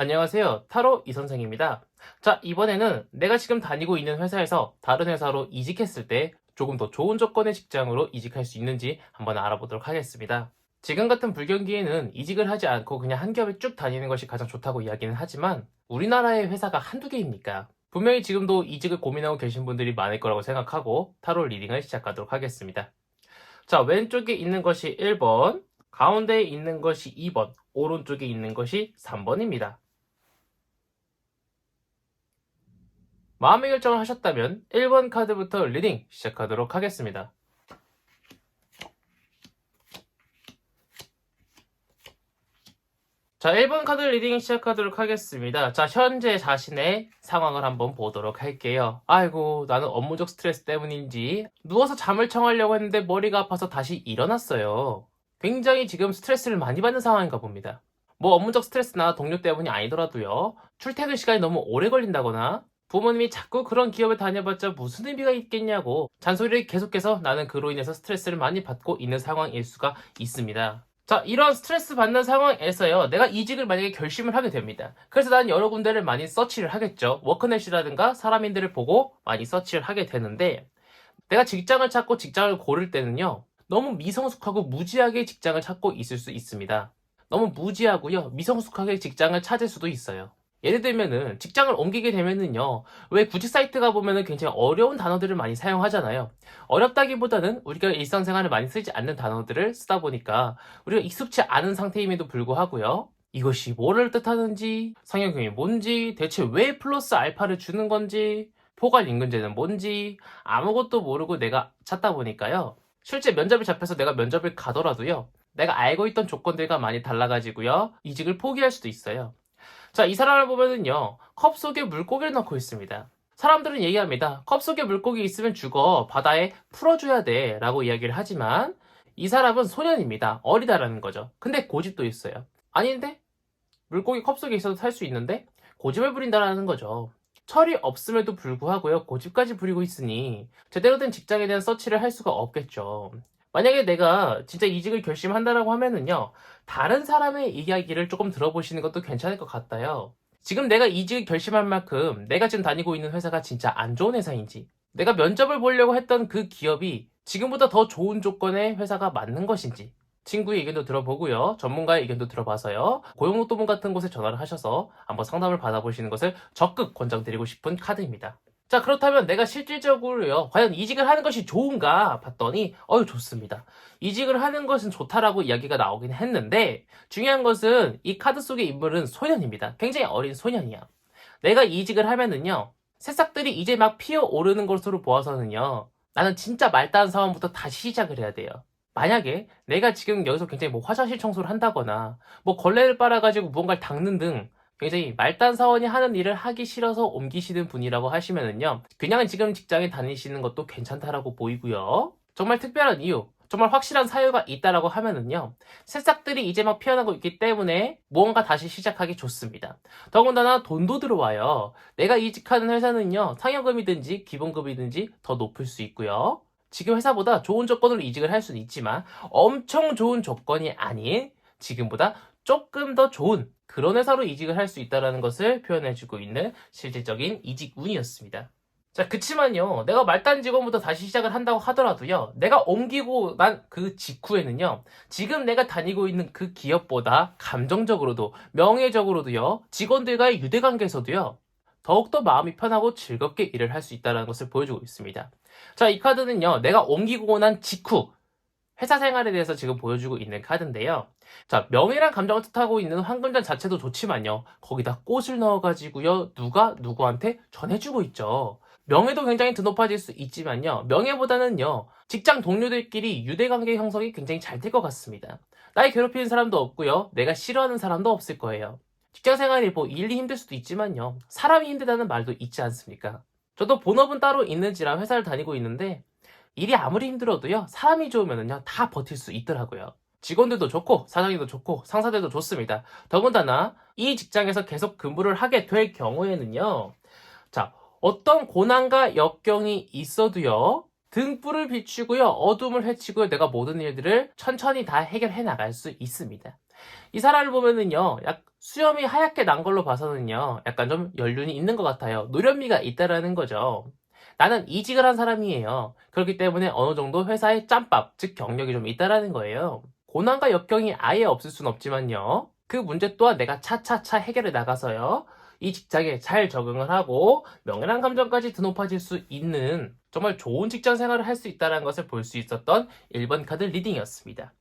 안녕하세요. 타로 이선생입니다. 자, 이번에는 내가 지금 다니고 있는 회사에서 다른 회사로 이직했을 때 조금 더 좋은 조건의 직장으로 이직할 수 있는지 한번 알아보도록 하겠습니다. 지금 같은 불경기에는 이직을 하지 않고 그냥 한 겹에 쭉 다니는 것이 가장 좋다고 이야기는 하지만 우리나라의 회사가 한두 개입니까? 분명히 지금도 이직을 고민하고 계신 분들이 많을 거라고 생각하고 타로 리딩을 시작하도록 하겠습니다. 자, 왼쪽에 있는 것이 1번, 가운데에 있는 것이 2번, 오른쪽에 있는 것이 3번입니다. 마음의 결정을 하셨다면 1번 카드부터 리딩 시작하도록 하겠습니다. 자, 1번 카드 리딩 시작하도록 하겠습니다. 자, 현재 자신의 상황을 한번 보도록 할게요. 아이고, 나는 업무적 스트레스 때문인지 누워서 잠을 청하려고 했는데 머리가 아파서 다시 일어났어요. 굉장히 지금 스트레스를 많이 받는 상황인가 봅니다. 뭐 업무적 스트레스나 동료 때문이 아니더라도요. 출퇴근 시간이 너무 오래 걸린다거나 부모님이 자꾸 그런 기업에 다녀봤자 무슨 의미가 있겠냐고 잔소리를 계속해서 나는 그로 인해서 스트레스를 많이 받고 있는 상황일 수가 있습니다. 자, 이런 스트레스 받는 상황에서요, 내가 이직을 만약에 결심을 하게 됩니다. 그래서 난 여러 군데를 많이 서치를 하겠죠. 워크넷이라든가 사람인들을 보고 많이 서치를 하게 되는데, 내가 직장을 찾고 직장을 고를 때는요, 너무 미성숙하고 무지하게 직장을 찾고 있을 수 있습니다. 너무 무지하고요, 미성숙하게 직장을 찾을 수도 있어요. 예를 들면은 직장을 옮기게 되면은요, 왜 구직 사이트 가보면은 굉장히 어려운 단어들을 많이 사용하잖아요. 어렵다기보다는 우리가 일상생활에 많이 쓰지 않는 단어들을 쓰다 보니까 우리가 익숙치 않은 상태임에도 불구하고요. 이것이 뭐를 뜻하는지, 상형경이 뭔지, 대체 왜 플러스 알파를 주는 건지, 포괄임금제는 뭔지 아무것도 모르고 내가 찾다 보니까요. 실제 면접이 잡혀서 내가 면접을 가더라도요. 내가 알고 있던 조건들과 많이 달라가지고요. 이직을 포기할 수도 있어요. 자, 이 사람을 보면은요, 컵 속에 물고기를 넣고 있습니다. 사람들은 얘기합니다. 컵 속에 물고기 있으면 죽어. 바다에 풀어줘야 돼. 라고 이야기를 하지만, 이 사람은 소년입니다. 어리다라는 거죠. 근데 고집도 있어요. 아닌데? 물고기 컵 속에 있어도 살 수 있는데? 고집을 부린다라는 거죠. 철이 없음에도 불구하고요, 고집까지 부리고 있으니, 제대로 된 직장에 대한 서치를 할 수가 없겠죠. 만약에 내가 진짜 이직을 결심한다라고 하면은요, 다른 사람의 이야기를 조금 들어보시는 것도 괜찮을 것 같아요. 지금 내가 이직을 결심할 만큼 내가 지금 다니고 있는 회사가 진짜 안 좋은 회사인지, 내가 면접을 보려고 했던 그 기업이 지금보다 더 좋은 조건의 회사가 맞는 것인지, 친구의 의견도 들어보고요, 전문가의 의견도 들어봐서요, 고용노동부 같은 곳에 전화를 하셔서 한번 상담을 받아보시는 것을 적극 권장드리고 싶은 카드입니다. 자, 그렇다면 내가 실질적으로요, 과연 이직을 하는 것이 좋은가 봤더니, 좋습니다. 이직을 하는 것은 좋다라고 이야기가 나오긴 했는데, 중요한 것은 이 카드 속의 인물은 소년입니다. 굉장히 어린 소년이야. 내가 이직을 하면은요, 새싹들이 이제 막 피어오르는 것으로 보아서는요, 나는 진짜 말다한 상황부터 다시 시작을 해야 돼요. 만약에 내가 지금 여기서 굉장히 뭐 화장실 청소를 한다거나, 뭐 걸레를 빨아가지고 무언가를 닦는 등, 굉장히 말단 사원이 하는 일을 하기 싫어서 옮기시는 분이라고 하시면은요, 그냥 지금 직장에 다니시는 것도 괜찮다라고 보이고요. 정말 특별한 이유, 정말 확실한 사유가 있다라고 하면은요, 새싹들이 이제 막 피어나고 있기 때문에 무언가 다시 시작하기 좋습니다. 더군다나 돈도 들어와요. 내가 이직하는 회사는요, 상여금이든지 기본급이든지 더 높을 수 있고요. 지금 회사보다 좋은 조건으로 이직을 할 수는 있지만 엄청 좋은 조건이 아닌 지금보다 조금 더 좋은 그런 회사로 이직을 할 수 있다는 것을 표현해주고 있는 실질적인 이직 운이었습니다. 자, 그치만요, 내가 말단 직원부터 다시 시작을 한다고 하더라도요, 내가 옮기고 난 그 직후에는요, 지금 내가 다니고 있는 그 기업보다 감정적으로도, 명예적으로도요, 직원들과의 유대관계에서도요, 더욱더 마음이 편하고 즐겁게 일을 할 수 있다는 것을 보여주고 있습니다. 자, 이 카드는요, 내가 옮기고 난 직후, 회사 생활에 대해서 지금 보여주고 있는 카드인데요. 자, 명예랑 감정을 뜻하고 있는 황금잔 자체도 좋지만요. 거기다 꽃을 넣어가지고요. 누가 누구한테 전해주고 있죠. 명예도 굉장히 드높아질 수 있지만요. 명예보다는요. 직장 동료들끼리 유대관계 형성이 굉장히 잘 될 것 같습니다. 나를 괴롭히는 사람도 없고요. 내가 싫어하는 사람도 없을 거예요. 직장 생활이 뭐 일이 힘들 수도 있지만요. 사람이 힘들다는 말도 있지 않습니까? 저도 본업은 따로 있는지라 회사를 다니고 있는데 일이 아무리 힘들어도요, 사람이 좋으면은요, 다 버틸 수 있더라고요. 직원들도 좋고, 사장님도 좋고, 상사들도 좋습니다. 더군다나, 이 직장에서 계속 근무를 하게 될 경우에는요, 자, 어떤 고난과 역경이 있어도요, 등불을 비추고요, 어둠을 헤치고요, 내가 모든 일들을 천천히 다 해결해 나갈 수 있습니다. 이 사람을 보면은요, 수염이 하얗게 난 걸로 봐서는요, 약간 좀 연륜이 있는 것 같아요. 노련미가 있다라는 거죠. 나는 이직을 한 사람이에요. 그렇기 때문에 어느 정도 회사의 짬밥, 즉 경력이 좀 있다라는 거예요. 고난과 역경이 아예 없을 순 없지만요. 그 문제 또한 내가 차차차 해결해 나가서요. 이 직장에 잘 적응을 하고 명예랑 감정까지 드높아질 수 있는 정말 좋은 직장 생활을 할 수 있다는 것을 볼 수 있었던 1번 카드 리딩이었습니다.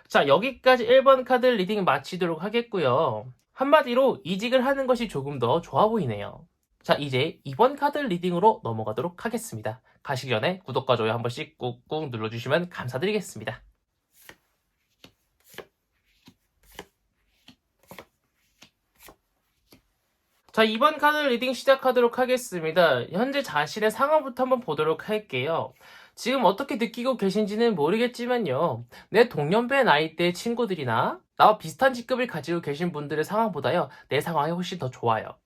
자, 여기까지 1번 카드 리딩 마치도록 하겠고요. 한마디로 이직을 하는 것이 조금 더 좋아 보이네요. 자, 이제 2번 카드 리딩으로 넘어가도록 하겠습니다. 가시기 전에 구독과 좋아요 한 번씩 꾹꾹 눌러주시면 감사드리겠습니다. 자, 2번 카드 리딩 시작하도록 하겠습니다. 현재 자신의 상황부터 한번 보도록 할게요. 지금 어떻게 느끼고 계신지는 모르겠지만요. 내 동년배 나이대 친구들이나 나와 비슷한 직급을 가지고 계신 분들의 상황보다요. 내 상황이 훨씬 더 좋아요.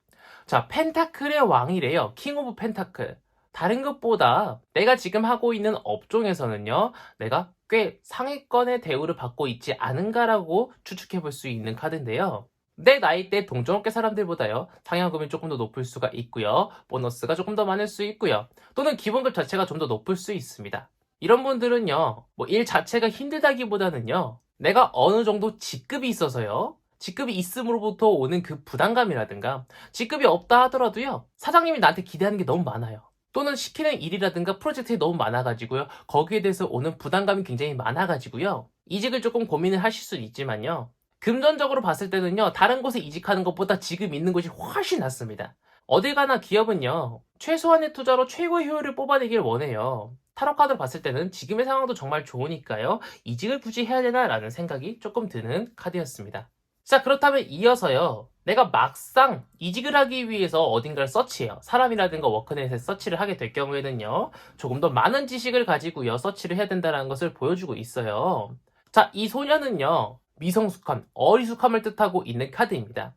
자, 펜타클의 왕이래요. 킹 오브 펜타클. 다른 것보다 내가 지금 하고 있는 업종에서는요. 내가 꽤 상위권의 대우를 받고 있지 않은가라고 추측해 볼 수 있는 카드인데요. 내 나이대 동종업계 사람들보다요. 상여금이 조금 더 높을 수가 있고요. 보너스가 조금 더 많을 수 있고요. 또는 기본급 자체가 좀 더 높을 수 있습니다. 이런 분들은요. 뭐 일 자체가 힘들다기보다는요. 내가 어느 정도 직급이 있어서요. 직급이 있음으로부터 오는 그 부담감이라든가 직급이 없다 하더라도요. 사장님이 나한테 기대하는 게 너무 많아요. 또는 시키는 일이라든가 프로젝트가 너무 많아가지고요. 거기에 대해서 오는 부담감이 굉장히 많아가지고요. 이직을 조금 고민을 하실 수는 있지만요. 금전적으로 봤을 때는요. 다른 곳에 이직하는 것보다 지금 있는 곳이 훨씬 낫습니다. 어딜 가나 기업은요. 최소한의 투자로 최고의 효율을 뽑아내길 원해요. 타로카드로 봤을 때는 지금의 상황도 정말 좋으니까요. 이직을 굳이 해야 되나라는 생각이 조금 드는 카드였습니다. 자, 그렇다면 이어서요. 내가 막상 이직을 하기 위해서 어딘가를 서치해요. 사람이라든가 워크넷에 서치를 하게 될 경우에는요. 조금 더 많은 지식을 가지고요. 서치를 해야 된다는 것을 보여주고 있어요. 자, 이 소녀는요. 미성숙함, 어리숙함을 뜻하고 있는 카드입니다.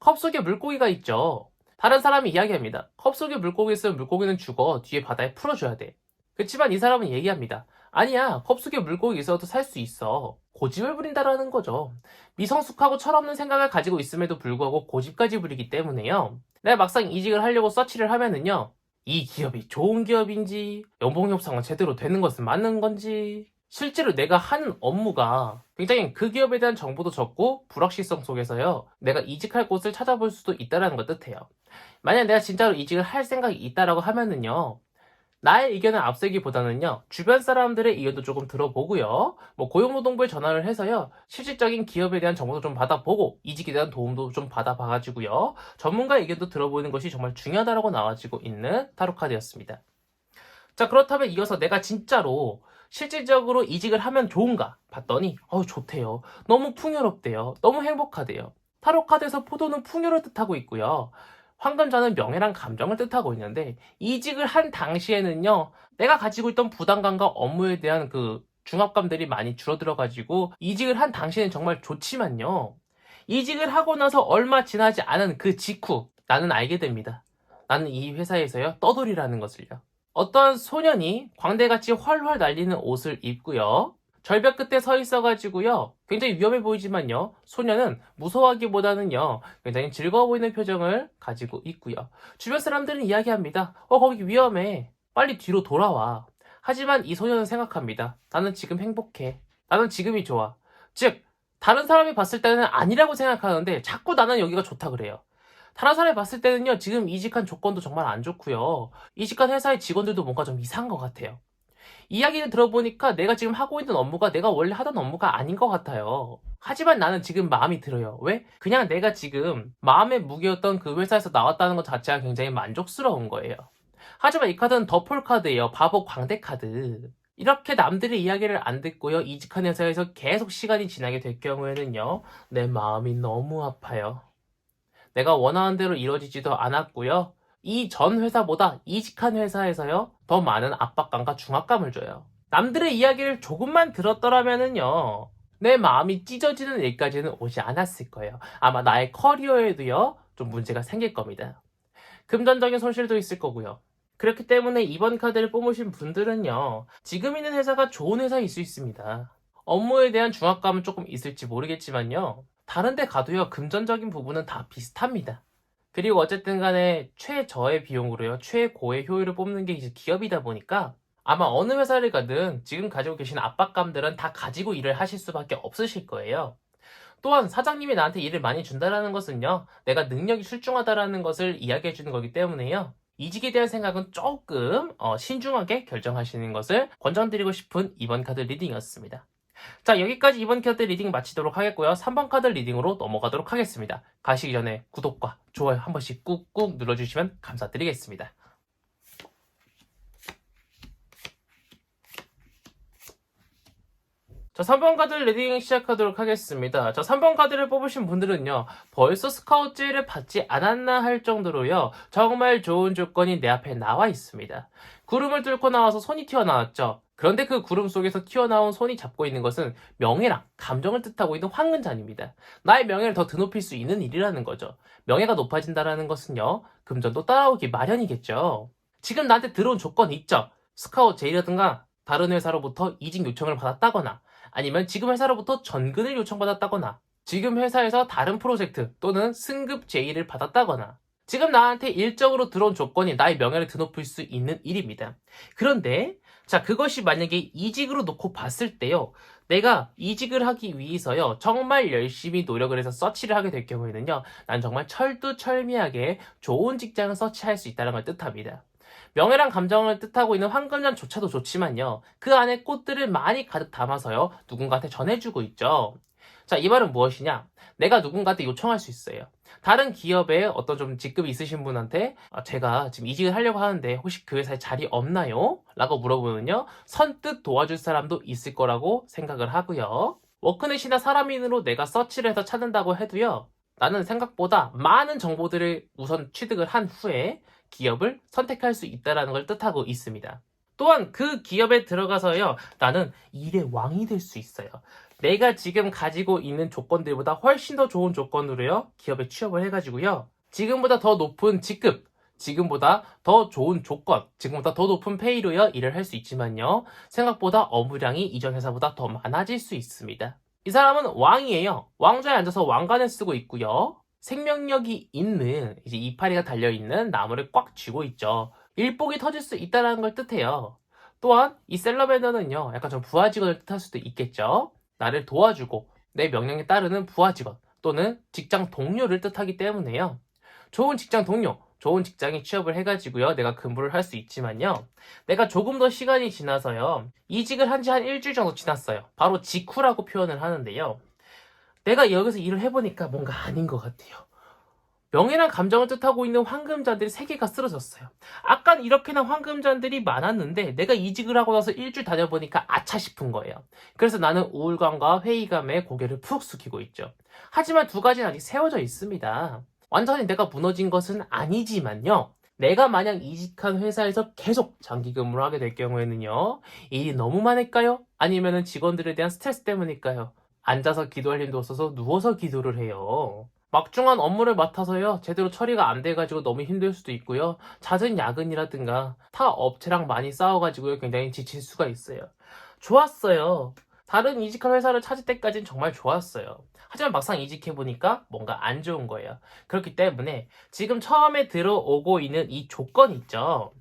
컵 속에 물고기가 있죠. 다른 사람이 이야기합니다. 컵 속에 물고기 있으면 물고기는 죽어. 뒤에 바다에 풀어줘야 돼. 그렇지만 이 사람은 얘기합니다. 아니야, 컵 속에 물고기 있어도 살 수 있어. 고집을 부린다라는 거죠. 미성숙하고 철없는 생각을 가지고 있음에도 불구하고 고집까지 부리기 때문에요. 내가 막상 이직을 하려고 서치를 하면은요. 이 기업이 좋은 기업인지, 연봉 협상은 제대로 되는 것은 맞는 건지, 실제로 내가 하는 업무가 굉장히 그 기업에 대한 정보도 적고 불확실성 속에서요. 내가 이직할 곳을 찾아볼 수도 있다는 걸 뜻해요. 만약 내가 진짜로 이직을 할 생각이 있다라고 하면은요. 나의 의견을 앞세기보다는요, 주변 사람들의 의견도 조금 들어보고요, 뭐 고용노동부에 전화를 해서요, 실질적인 기업에 대한 정보도 좀 받아보고, 이직에 대한 도움도 좀 받아봐가지고요, 전문가의 의견도 들어보는 것이 정말 중요하다고 나와지고 있는 타로카드였습니다. 자, 그렇다면 이어서 내가 진짜로 실질적으로 이직을 하면 좋은가 봤더니, 좋대요. 너무 풍요롭대요. 너무 행복하대요. 타로카드에서 포도는 풍요를 뜻하고 있고요. 황금자는 명예랑 감정을 뜻하고 있는데 이직을 한 당시에는요. 내가 가지고 있던 부담감과 업무에 대한 그 중압감들이 많이 줄어들어가지고 이직을 한 당시에는 정말 좋지만요. 이직을 하고 나서 얼마 지나지 않은 그 직후 나는 알게 됩니다. 나는 이 회사에서요. 떠돌이라는 것을요. 어떠한 소년이 광대같이 활활 날리는 옷을 입고요. 절벽 끝에 서 있어가지고요. 굉장히 위험해 보이지만요. 소녀는 무서워하기보다는요. 굉장히 즐거워 보이는 표정을 가지고 있고요. 주변 사람들은 이야기합니다. 거기 위험해. 빨리 뒤로 돌아와. 하지만 이 소녀는 생각합니다. 나는 지금 행복해. 나는 지금이 좋아. 즉, 다른 사람이 봤을 때는 아니라고 생각하는데 자꾸 나는 여기가 좋다 그래요. 다른 사람이 봤을 때는요. 지금 이직한 조건도 정말 안 좋고요. 이직한 회사의 직원들도 뭔가 좀 이상한 것 같아요. 이야기를 들어보니까 내가 지금 하고 있는 업무가 내가 원래 하던 업무가 아닌 것 같아요. 하지만 나는 지금 마음이 들어요. 왜? 그냥 내가 지금 마음의 무게였던 그 회사에서 나왔다는 것 자체가 굉장히 만족스러운 거예요. 하지만 이 카드는 더폴 카드예요. 바보 광대 카드. 이렇게 남들의 이야기를 안 듣고요. 이직한 회사에서 계속 시간이 지나게 될 경우에는요. 내 마음이 너무 아파요. 내가 원하는 대로 이루어지지도 않았고요. 이 전 회사보다 이직한 회사에서요. 더 많은 압박감과 중압감을 줘요. 남들의 이야기를 조금만 들었더라면은요. 내 마음이 찢어지는 일까지는 오지 않았을 거예요. 아마 나의 커리어에도요. 좀 문제가 생길 겁니다. 금전적인 손실도 있을 거고요. 그렇기 때문에 이번 카드를 뽑으신 분들은요. 지금 있는 회사가 좋은 회사일 수 있습니다. 업무에 대한 중압감은 조금 있을지 모르겠지만요. 다른 데 가도요, 금전적인 부분은 다 비슷합니다. 그리고 어쨌든 간에 최저의 비용으로요, 최고의 효율을 뽑는 게 이제 기업이다 보니까 아마 어느 회사를 가든 지금 가지고 계신 압박감들은 다 가지고 일을 하실 수밖에 없으실 거예요. 또한 사장님이 나한테 일을 많이 준다라는 것은요, 내가 능력이 출중하다라는 것을 이야기해 주는 거기 때문에요. 이직에 대한 생각은 조금 신중하게 결정하시는 것을 권장드리고 싶은 이번 카드 리딩이었습니다. 자, 여기까지 이번 카드 리딩 마치도록 하겠고요. 3번 카드 리딩으로 넘어가도록 하겠습니다. 가시기 전에 구독과 좋아요 한 번씩 꾹꾹 눌러주시면 감사드리겠습니다. 자, 3번 카드 리딩 시작하도록 하겠습니다. 자, 3번 카드를 뽑으신 분들은요, 벌써 스카웃 제의를 받지 않았나 할 정도로요, 정말 좋은 조건이 내 앞에 나와 있습니다. 구름을 뚫고 나와서 손이 튀어나왔죠. 그런데 그 구름 속에서 튀어나온 손이 잡고 있는 것은 명예랑 감정을 뜻하고 있는 황금잔입니다. 나의 명예를 더 드높일 수 있는 일이라는 거죠. 명예가 높아진다는 것은요, 금전도 따라오기 마련이겠죠. 지금 나한테 들어온 조건이 있죠. 스카웃 제의라든가 다른 회사로부터 이직 요청을 받았다거나 아니면 지금 회사로부터 전근을 요청받았다거나 지금 회사에서 다른 프로젝트 또는 승급 제의를 받았다거나 지금 나한테 일적으로 들어온 조건이 나의 명예를 드높일 수 있는 일입니다. 그런데 자, 그것이 만약에 이직으로 놓고 봤을 때요, 내가 이직을 하기 위해서요, 정말 열심히 노력을 해서 서치를 하게 될 경우에는요, 난 정말 철두철미하게 좋은 직장을 서치할 수 있다는 걸 뜻합니다. 명예랑 감정을 뜻하고 있는 황금잔조차도 좋지만요, 그 안에 꽃들을 많이 가득 담아서요, 누군가한테 전해주고 있죠. 자, 이 말은 무엇이냐? 내가 누군가한테 요청할 수 있어요. 다른 기업에 어떤 좀 직급이 있으신 분한테 제가 지금 이직을 하려고 하는데 혹시 그 회사에 자리 없나요? 라고 물어보면요, 선뜻 도와줄 사람도 있을 거라고 생각을 하고요. 워크넷이나 사람인으로 내가 서치를 해서 찾는다고 해도요, 나는 생각보다 많은 정보들을 우선 취득을 한 후에 기업을 선택할 수 있다는 걸 뜻하고 있습니다. 또한 그 기업에 들어가서요, 나는 일의 왕이 될 수 있어요. 내가 지금 가지고 있는 조건들보다 훨씬 더 좋은 조건으로요, 기업에 취업을 해가지고요, 지금보다 더 높은 직급, 지금보다 더 좋은 조건, 지금보다 더 높은 페이로요, 일을 할 수 있지만요, 생각보다 업무량이 이전 회사보다 더 많아질 수 있습니다. 이 사람은 왕이에요. 왕좌에 앉아서 왕관을 쓰고 있고요, 생명력이 있는 이제 이파리가 달려있는 나무를 꽉 쥐고 있죠. 일복이 터질 수 있다는 걸 뜻해요. 또한 이 셀러맨더는요, 약간 좀 부하 직원을 뜻할 수도 있겠죠. 나를 도와주고 내 명령에 따르는 부하 직원 또는 직장 동료를 뜻하기 때문에요. 좋은 직장 동료, 좋은 직장에 취업을 해가지고요, 내가 근무를 할 수 있지만요, 내가 조금 더 시간이 지나서요, 이직을 한 지 한 일주일 정도 지났어요. 바로 직후라고 표현을 하는데요, 내가 여기서 일을 해보니까 뭔가 아닌 것 같아요. 명예랑 감정을 뜻하고 있는 황금잔들이 3개가 쓰러졌어요. 아까 이렇게나 황금잔들이 많았는데 내가 이직을 하고 나서 일주일 다녀보니까 아차 싶은 거예요. 그래서 나는 우울감과 회의감에 고개를 푹 숙이고 있죠. 하지만 2가지는 아직 세워져 있습니다. 완전히 내가 무너진 것은 아니지만요, 내가 만약 이직한 회사에서 계속 장기 근무를 하게 될 경우에는요, 일이 너무 많을까요? 아니면 직원들에 대한 스트레스 때문일까요? 앉아서 기도할 힘도 없어서 누워서 기도를 해요. 막중한 업무를 맡아서요, 제대로 처리가 안 돼가지고 너무 힘들 수도 있고요, 잦은 야근이라든가 타 업체랑 많이 싸워가지고요, 굉장히 지칠 수가 있어요. 좋았어요. 다른 이직할 회사를 찾을 때까지는 정말 좋았어요. 하지만 막상 이직해보니까 뭔가 안 좋은 거예요. 그렇기 때문에 지금 처음에 들어오고 있는 이 조건 있죠.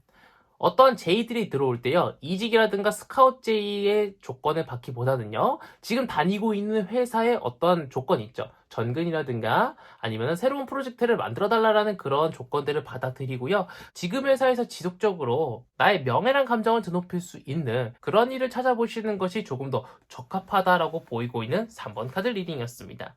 어떤 제의들이 들어올 때요, 이직이라든가 스카웃 제의의 조건을 받기보다는요, 지금 다니고 있는 회사의 어떤 조건이 있죠. 전근이라든가 아니면 새로운 프로젝트를 만들어 달라는 그런 조건들을 받아들이고요, 지금 회사에서 지속적으로 나의 명예랑 감정을 드높일 수 있는 그런 일을 찾아보시는 것이 조금 더 적합하다라고 보이고 있는 3번 카드 리딩이었습니다.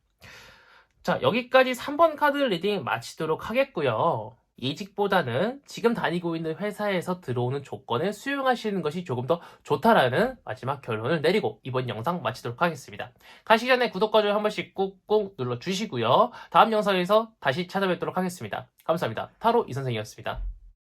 자, 여기까지 3번 카드 리딩 마치도록 하겠고요. 이직보다는 지금 다니고 있는 회사에서 들어오는 조건을 수용하시는 것이 조금 더 좋다라는 마지막 결론을 내리고 이번 영상 마치도록 하겠습니다. 가시기 전에 구독과 좋아요 한 번씩 꾹꾹 눌러주시고요. 다음 영상에서 다시 찾아뵙도록 하겠습니다. 감사합니다. 타로 이선생이었습니다.